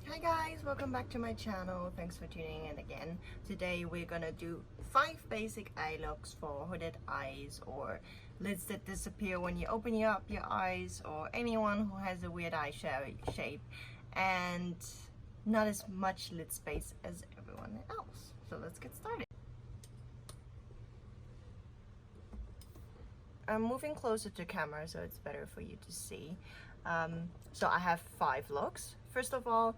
Hi guys, welcome back to my channel. Thanks for tuning in again. Today we're gonna do 5 basic eye looks for hooded eyes or lids that disappear when you open up your eyes, or anyone who has a weird eye shape and not as much lid space as everyone else. So let's get started. I'm moving closer to camera so it's better for you to see. So I have 5 looks. First of all,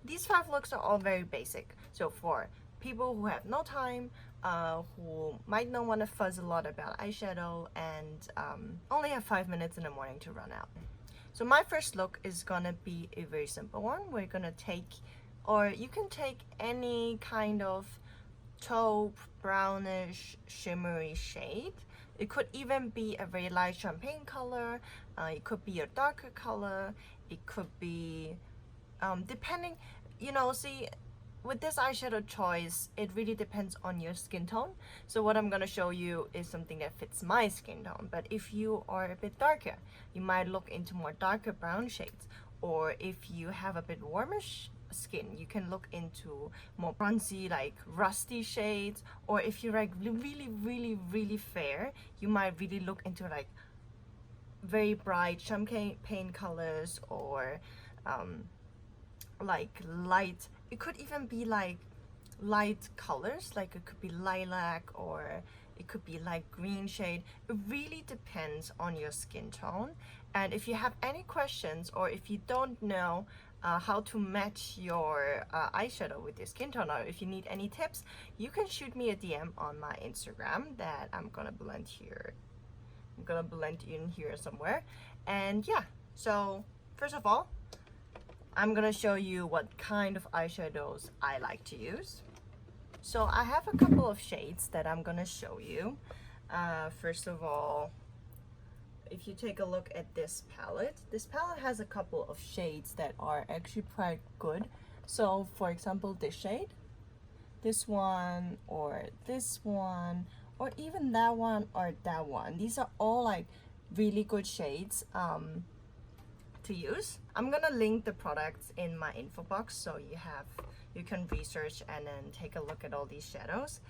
these 5 looks are all very basic. So for people who have no time, who might not want to fuzz a lot about eyeshadow and only have 5 minutes in the morning to run out. So my first look is gonna be a very simple one. We're gonna take, or you can take any kind of taupe, brownish, shimmery shade. It could even be a very light champagne color. It could be a darker color. It could be depending, see, with this eyeshadow choice, it really depends on your skin tone. So what I'm gonna show you is something that fits my skin tone. But if you are a bit darker, you might look into more darker brown shades. Or if you have a bit warmish skin, you can look into more bronzy, like rusty shades. Or if you're like really fair, you might really look into like very bright champagne colors, or like light, it could even be like light colors, like it could be lilac or it could be like green shade. It really depends on your skin tone. And if you have any questions, or if you don't know how to match your eyeshadow with your skin tone, or if you need any tips, you can shoot me a DM on my Instagram that I'm gonna blend here. I'm gonna blend in here somewhere. And yeah, so first of all, I'm gonna show you what kind of eyeshadows I like to use. So I have a couple of shades that I'm gonna show you. First of all, if you take a look at this palette has a couple of shades that are actually quite good. So for example, this shade, this one, or this one, or even that one or that one. These are all like really good shades to use. I'm gonna link the products in my info box so you can research and then take a look at all these shadows.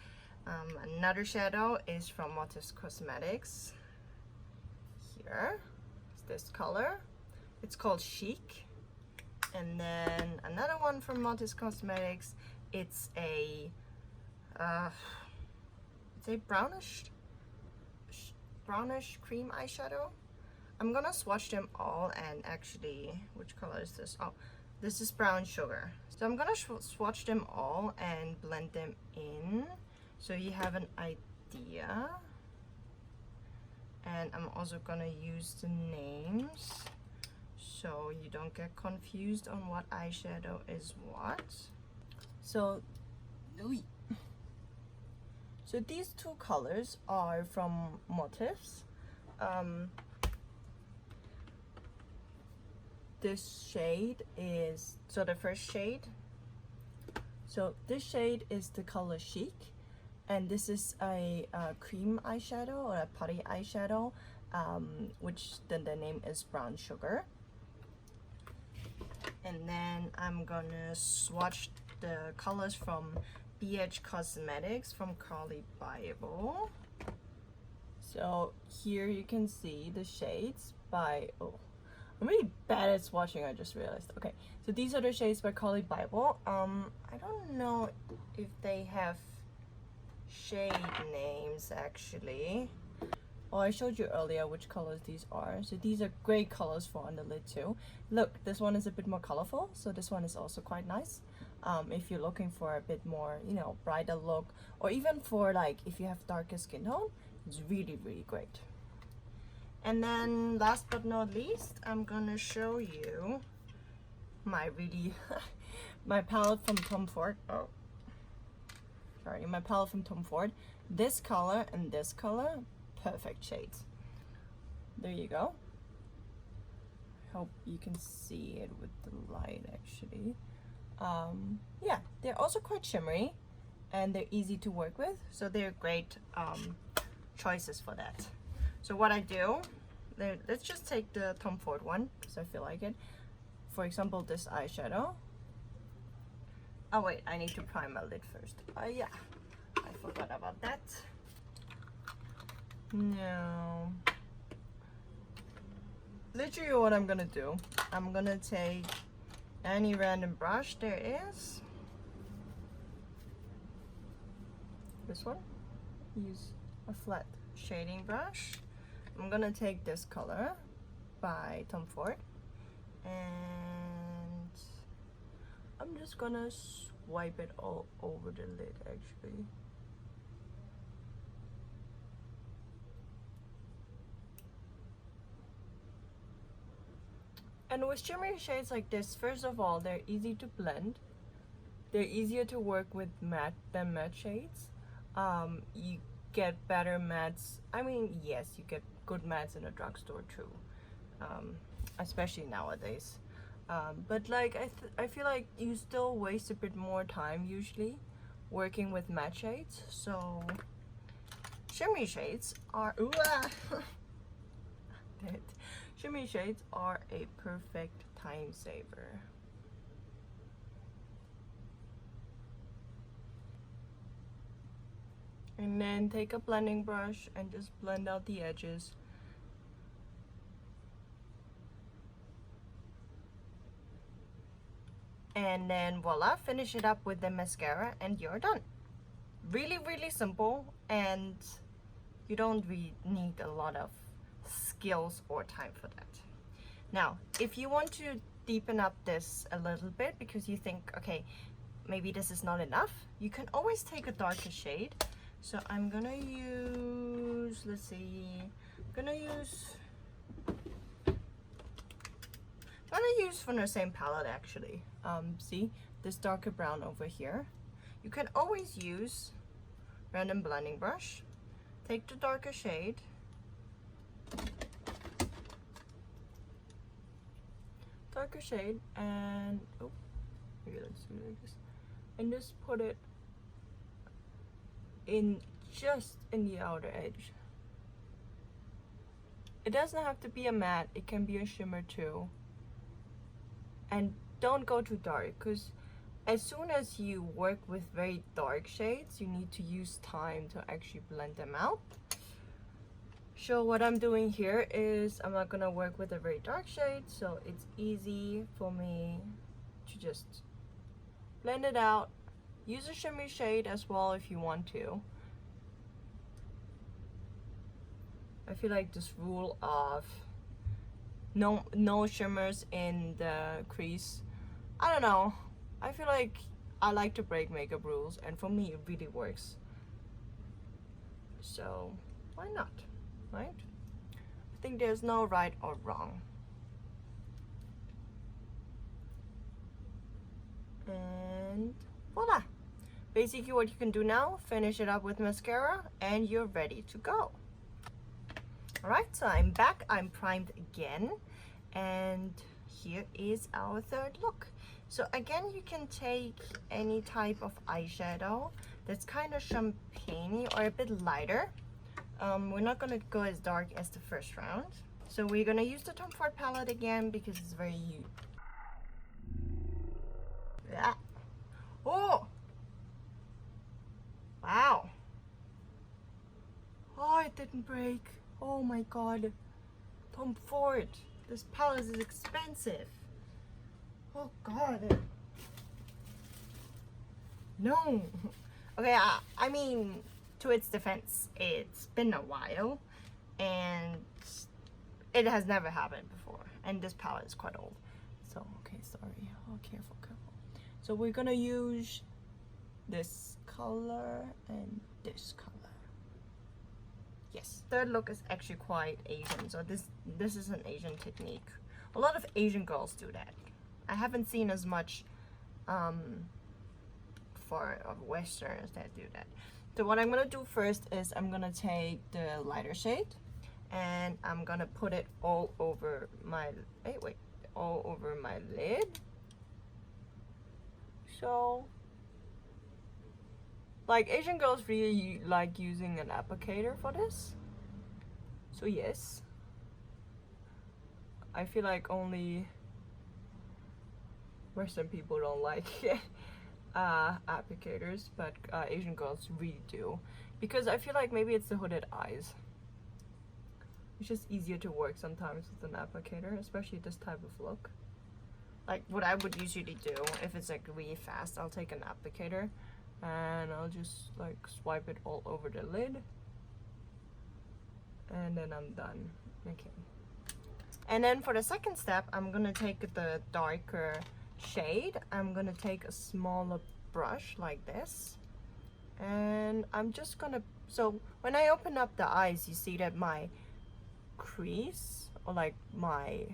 Another shadow is from Motif Cosmetics. Here is this color. It's called Chic. And then another one from Motif Cosmetics. It's a brownish cream eyeshadow. I'm gonna swatch them all, and actually, which color is this? Oh, this is brown sugar. So I'm gonna swatch them all and blend them in so you have an idea. And I'm also gonna use the names so you don't get confused on what eyeshadow is what. So these 2 colors are from Motifs. This shade is, so the first shade, so this shade is the color Chic, and this is a cream eyeshadow or a putty eyeshadow, which then the name is brown sugar. And then I'm gonna swatch the colors from BH Cosmetics from Carli Bybel. So here you can see the shades by, I'm really bad at swatching, I just realized. Okay, so these are the shades by Carli Bybel. I don't know if they have shade names actually. Oh, I showed you earlier which colors these are. So these are great colors for on the lid too. Look, this one is a bit more colorful, so this one is also quite nice. If you're looking for a bit more, brighter look, or even for like if you have darker skin tone, it's really great. And then last but not least, I'm gonna show you my my palette from Tom Ford. Oh, sorry, my palette from Tom Ford. This color and this color, perfect shades. There you go. I hope you can see it with the light actually. Yeah, they're also quite shimmery and they're easy to work with, so they're great choices for that. So what I do, let's just take the Tom Ford one because I feel like it. for example, this eyeshadow. Oh wait, I need to prime my lid first. Yeah, I forgot about that. No. Literally what I'm gonna do, I'm gonna take any random brush there is. This one. Use a flat shading brush. I'm gonna take this color by Tom Ford, and I'm just gonna swipe it all over the lid actually. And with shimmery shades like this, first of all, they're easy to blend. They're easier to work with matte than matte shades. You get better mattes. I mean, yes, you get good mattes in a drugstore too, especially nowadays. But like, I feel like you still waste a bit more time usually working with matte shades. So shimmery shades are shimmery shades are a perfect time saver. And then take a blending brush and just blend out the edges. And then voila, finish it up with the mascara and you're done. Really, really simple, and you don't really need a lot of skills or time for that. Now, if you want to deepen up this a little bit because you think, okay, maybe this is not enough, you can always take a darker shade. So I'm gonna use, let's see, I'm gonna use from the same palette actually. See this darker brown over here. You can always use random blending brush, take the darker shade, and oh, maybe let's do it like this, and just put it in just in the outer edge. It doesn't have to be a matte, it can be a shimmer too. And don't go too dark, because as soon as you work with very dark shades, you need to use time to actually blend them out. So what I'm doing here is I'm not gonna work with a very dark shade, so it's easy for me to just blend it out. Use a shimmery shade as well if you want to. I feel like this rule of no shimmers in the crease, I don't know, I feel like I like to break makeup rules, and for me it really works. So why not, right? I think there's no right or wrong. And voila! Basically what you can do now, finish it up with mascara and you're ready to go. Alright, so I'm back, I'm primed again, and here is our third look. So again, you can take any type of eyeshadow that's kind of champagne-y or a bit lighter. We're not gonna go as dark as the first round. So we're gonna use the Tom Ford palette again because it's very yeah. Oh! Wow. Oh, it didn't break. Oh my god. Tom Ford. This palette is expensive. Oh god. No. Okay, I mean, to its defense, it's been a while and it has never happened before. And this palette is quite old. So, okay, sorry. Oh, careful, careful. So we're gonna use this color and this color. Yes, third look is actually quite Asian, so this is an Asian technique. A lot of Asian girls do that. I haven't seen as much for Westerners that do that. So what I'm gonna do first is I'm gonna take the lighter shade and I'm gonna put it all over my all over my lid. So like Asian girls really like using an applicator for this. So yes, I feel like only Western people don't like applicators, but Asian girls really do, because I feel like maybe it's the hooded eyes. It's just easier to work sometimes with an applicator, especially this type of look. Like what I would usually do if it's like really fast, I'll take an applicator and I'll just like swipe it all over the lid, and then I'm done. Okay. And then for the second step, I'm gonna take the darker shade. I'm gonna take a smaller brush like this, and I'm just gonna, so when I open up the eyes, you see that my crease, or like my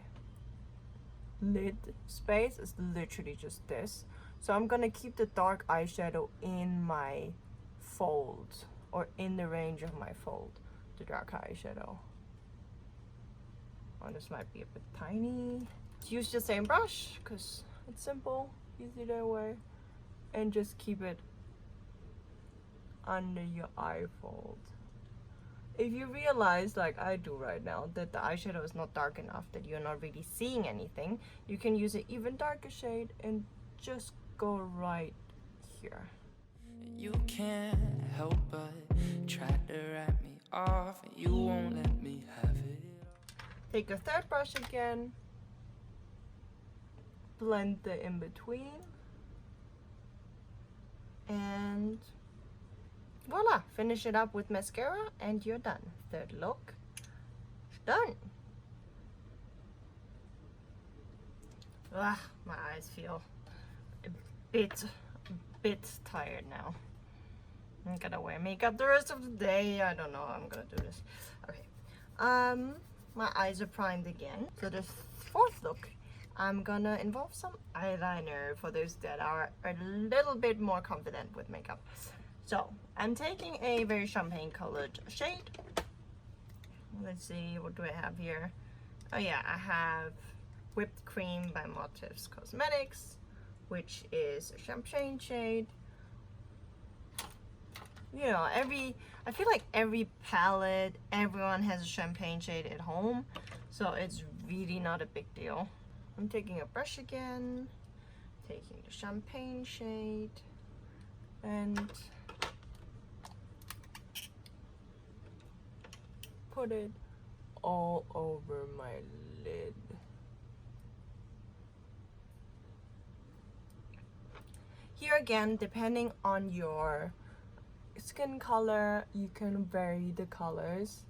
lid space, is literally just this. So I'm gonna keep the dark eyeshadow in my fold, or in the range of my fold, the dark eyeshadow. Oh, this might be a bit tiny. Use the same brush because it's simple, easy that way, and just keep it under your eye fold. If you realize, like I do right now, that the eyeshadow is not dark enough, that you're not really seeing anything, you can use an even darker shade and just go right here. You can't help but try to write me off, and you won't let me have it. Take a third brush again, blend the in between, and voila, finish it up with mascara and you're done. Third look, done. Ah, my eyes feel a bit tired now. I'm gonna wear makeup the rest of the day. I don't know how I'm gonna do this. Okay, my eyes are primed again. So the fourth look, I'm gonna involve some eyeliner for those that are a little bit more confident with makeup. So I'm taking a very champagne colored shade. Let's see, what do I have here? Oh yeah, I have Whipped Cream by Motifs Cosmetics, which is a champagne shade. You know, I feel like every palette, everyone has a champagne shade at home, so it's really not a big deal. I'm taking a brush again, taking the champagne shade, and put it all over my lid. Here again, depending on your skin color, you can vary the colors.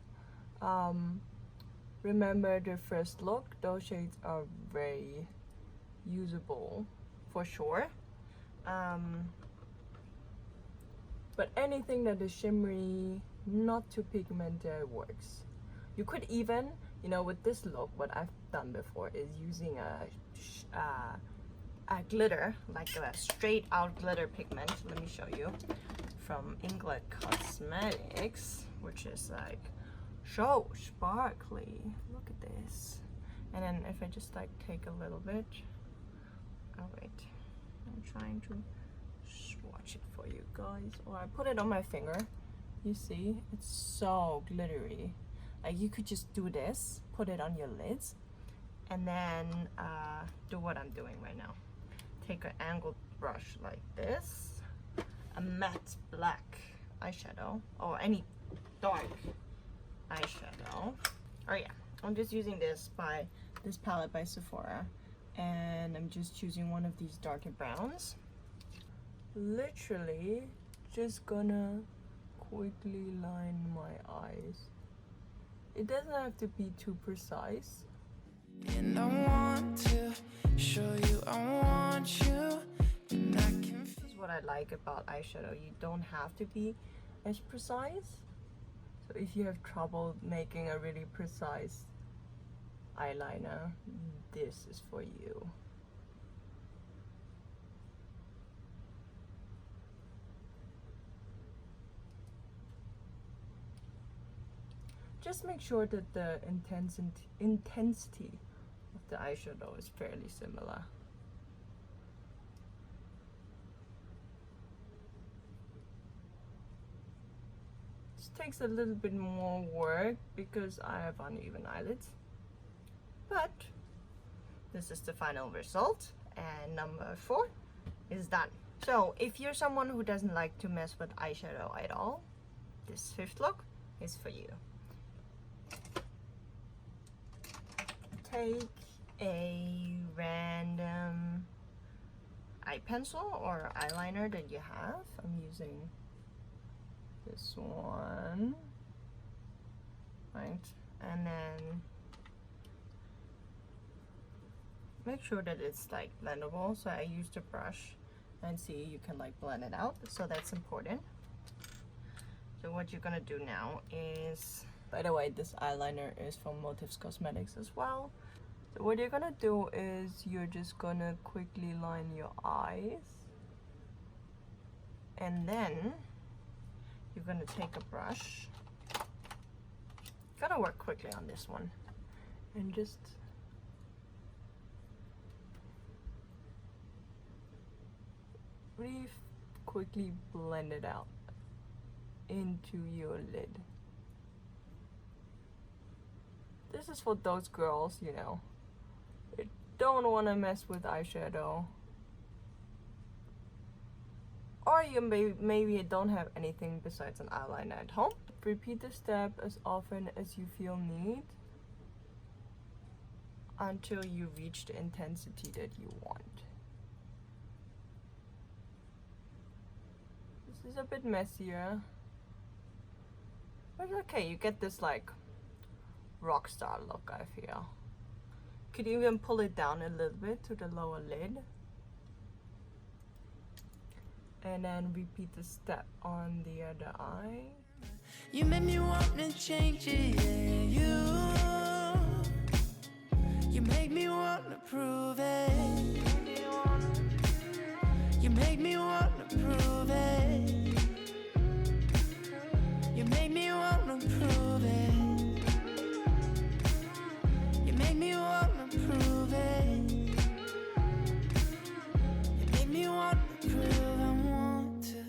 Remember the first look, those shades are very usable for sure. But anything that is shimmery, not too pigmented, works. You could even, you know, with this look, what I've done before is using a glitter, like a straight out glitter pigment. Let me show you, from England Cosmetics, which is like so sparkly. Look at this. And then if I just like take a little bit, oh wait, I'm trying to swatch it for you guys, or I put it on my finger. You see, it's so glittery. Like you could just do this, put it on your lids, and then do what I'm doing right now. Take an angled brush like this, a matte black eyeshadow, or any dark eyeshadow. Oh yeah, I'm just using this palette by Sephora, and I'm just choosing one of these darker browns. Literally just gonna quickly line my eyes. It doesn't have to be too precise. And I want to show you, I want you, and I can. This is what I like about eyeshadow. You don't have to be as precise. So if you have trouble making a really precise eyeliner, this is for you. Just make sure that the intensity of the eyeshadow is fairly similar. This takes a little bit more work because I have uneven eyelids, but this is the final result, And number 4 is done. So if you're someone who doesn't like to mess with eyeshadow at all, this 5th look is for you. Take a random eye pencil or eyeliner that you have. I'm using this one, right? And then make sure that it's like blendable. So I used a brush, and see, you can like blend it out, so that's important. So what you're gonna do now is, by the way, this eyeliner is from Motives Cosmetics as well. So what you're gonna do is you're just gonna quickly line your eyes, and then you're gonna take a brush. Gotta work quickly on this one, and just really quickly blend it out into your lid. This is for those girls, you know, they don't want to mess with eyeshadow, or you maybe don't have anything besides an eyeliner at home. Repeat the step as often as you feel need until you reach the intensity that you want. This is a bit messier, but okay, you get this like rock star look, I feel. Could even pull it down a little bit to the lower lid, and then repeat the step on the other eye. You made me want to change it, yeah. You make me want to prove it. You make me want to prove it. You make me want to prove it. You make me want to prove it. You make me want to prove. I want to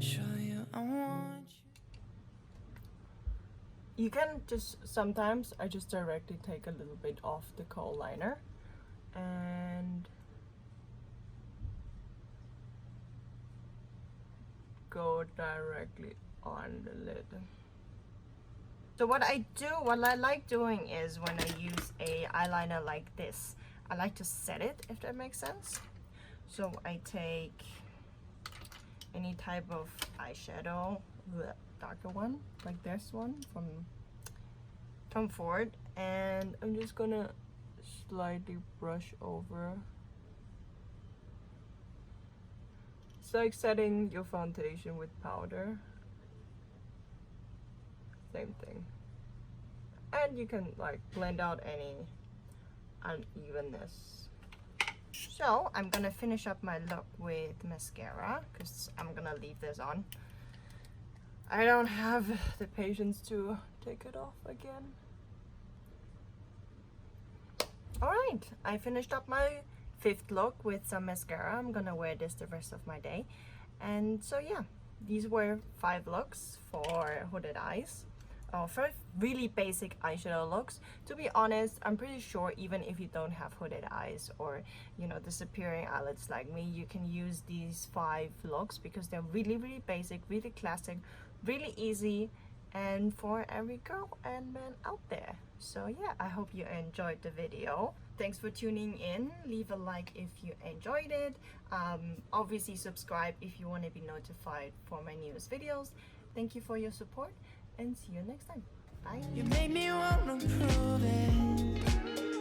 show you I want you. You can just, sometimes I just directly take a little bit off the kohl liner and go directly on the lid. So what I like doing is, when I use a eyeliner like this, I like to set it, if that makes sense. So I take any type of eyeshadow, the darker one, like this one from Tom Ford, and I'm just gonna slightly brush over. It's like setting your foundation with powder. Same thing. And you can like blend out any unevenness. So I'm gonna finish up my look with mascara, because I'm gonna leave this on. I don't have the patience to take it off again. Alright, I finished up my 5th look with some mascara. I'm gonna wear this the rest of my day. And so yeah, these were 5 looks for hooded eyes. 5 really basic eyeshadow looks. To be honest, I'm pretty sure even if you don't have hooded eyes or, you know, disappearing eyelids like me, you can use these 5 looks because they're really, really basic, really classic, really easy, and for every girl and man out there. So yeah, I hope you enjoyed the video. Thanks for tuning in. Leave a like if you enjoyed it. Obviously subscribe if you want to be notified for my newest videos. Thank you for your support, and see you next time. Bye. You made me want to prove it.